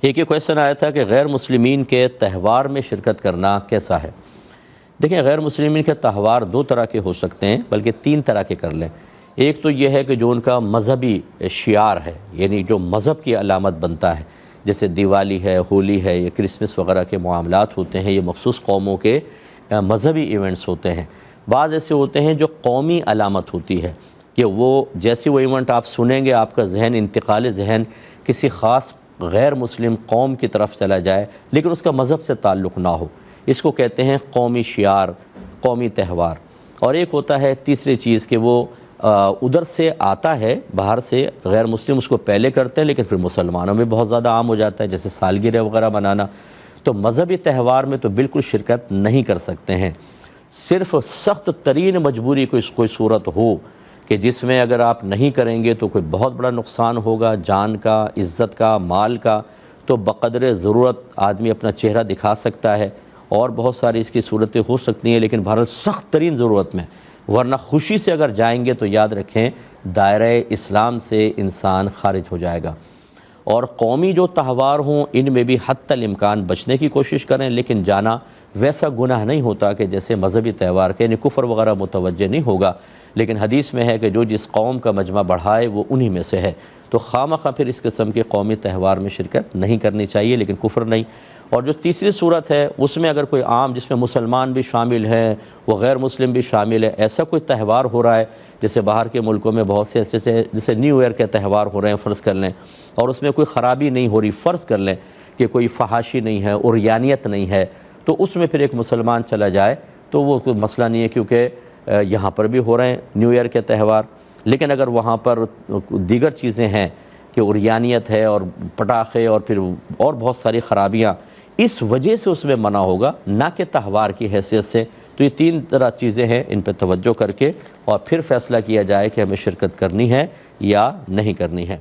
ایک یہ کویشچن آیا تھا کہ غیر مسلمین کے تہوار میں شرکت کرنا کیسا ہے؟ دیکھیں، غیر مسلمین کے تہوار دو طرح کے ہو سکتے ہیں، بلکہ تین طرح کے کر لیں۔ ایک تو یہ ہے کہ جو ان کا مذہبی شعار ہے، یعنی جو مذہب کی علامت بنتا ہے، جیسے دیوالی ہے، ہولی ہے، یا کرسمس وغیرہ کے معاملات ہوتے ہیں، یہ مخصوص قوموں کے مذہبی ایونٹس ہوتے ہیں۔ بعض ایسے ہوتے ہیں جو قومی علامت ہوتی ہے، کہ وہ جیسے وہ ایونٹ آپ سنیں گے آپ کا ذہن، انتقال ذہن کسی خاص غیر مسلم قوم کی طرف چلا جائے، لیکن اس کا مذہب سے تعلق نہ ہو، اس کو کہتے ہیں قومی شعار، قومی تہوار۔ اور ایک ہوتا ہے تیسری چیز کہ وہ ادھر سے آتا ہے، باہر سے غیر مسلم اس کو پہلے کرتے ہیں، لیکن پھر مسلمانوں میں بہت زیادہ عام ہو جاتا ہے، جیسے سالگرہ وغیرہ منانا۔ تو مذہبی تہوار میں تو بالکل شرکت نہیں کر سکتے ہیں۔ صرف سخت ترین مجبوری کوئی صورت ہو کہ جس میں اگر آپ نہیں کریں گے تو کوئی بہت بڑا نقصان ہوگا، جان کا، عزت کا، مال کا، تو بقدر ضرورت آدمی اپنا چہرہ دکھا سکتا ہے، اور بہت ساری اس کی صورتیں ہو سکتی ہیں، لیکن بہرحال سخت ترین ضرورت میں، ورنہ خوشی سے اگر جائیں گے تو یاد رکھیں دائرہ اسلام سے انسان خارج ہو جائے گا۔ اور قومی جو تہوار ہوں ان میں بھی حتی الامکان بچنے کی کوشش کریں، لیکن جانا ویسا گناہ نہیں ہوتا کہ جیسے مذہبی تہوار کے، یعنی کفر وغیرہ متوجہ نہیں ہوگا، لیکن حدیث میں ہے کہ جو جس قوم کا مجمع بڑھائے وہ انہی میں سے ہے، تو خواہ پھر اس قسم کے قومی تہوار میں شرکت نہیں کرنی چاہیے، لیکن کفر نہیں۔ اور جو تیسری صورت ہے اس میں اگر کوئی عام، جس میں مسلمان بھی شامل ہیں، وہ غیر مسلم بھی شامل ہے، ایسا کوئی تہوار ہو رہا ہے، جیسے باہر کے ملکوں میں بہت سے ایسے جیسے نیو ایئر کے تہوار ہو رہے ہیں فرض کر لیں، اور اس میں کوئی خرابی نہیں ہو رہی، فرض کر لیں کہ کوئی فحاشی نہیں ہے، عریانیت نہیں ہے، تو اس میں پھر ایک مسلمان چلا جائے تو وہ کوئی مسئلہ نہیں ہے، کیونکہ یہاں پر بھی ہو رہے ہیں نیو ایئر کے تہوار۔ لیکن اگر وہاں پر دیگر چیزیں ہیں کہ عریانیت ہے اور پٹاخے اور پھر اور بہت ساری خرابیاں، اس وجہ سے اس میں منع ہوگا، نہ کہ تہوار کی حیثیت سے۔ تو یہ تین طرح چیزیں ہیں، ان پہ توجہ کر کے اور پھر فیصلہ کیا جائے کہ ہمیں شرکت کرنی ہے یا نہیں کرنی ہے۔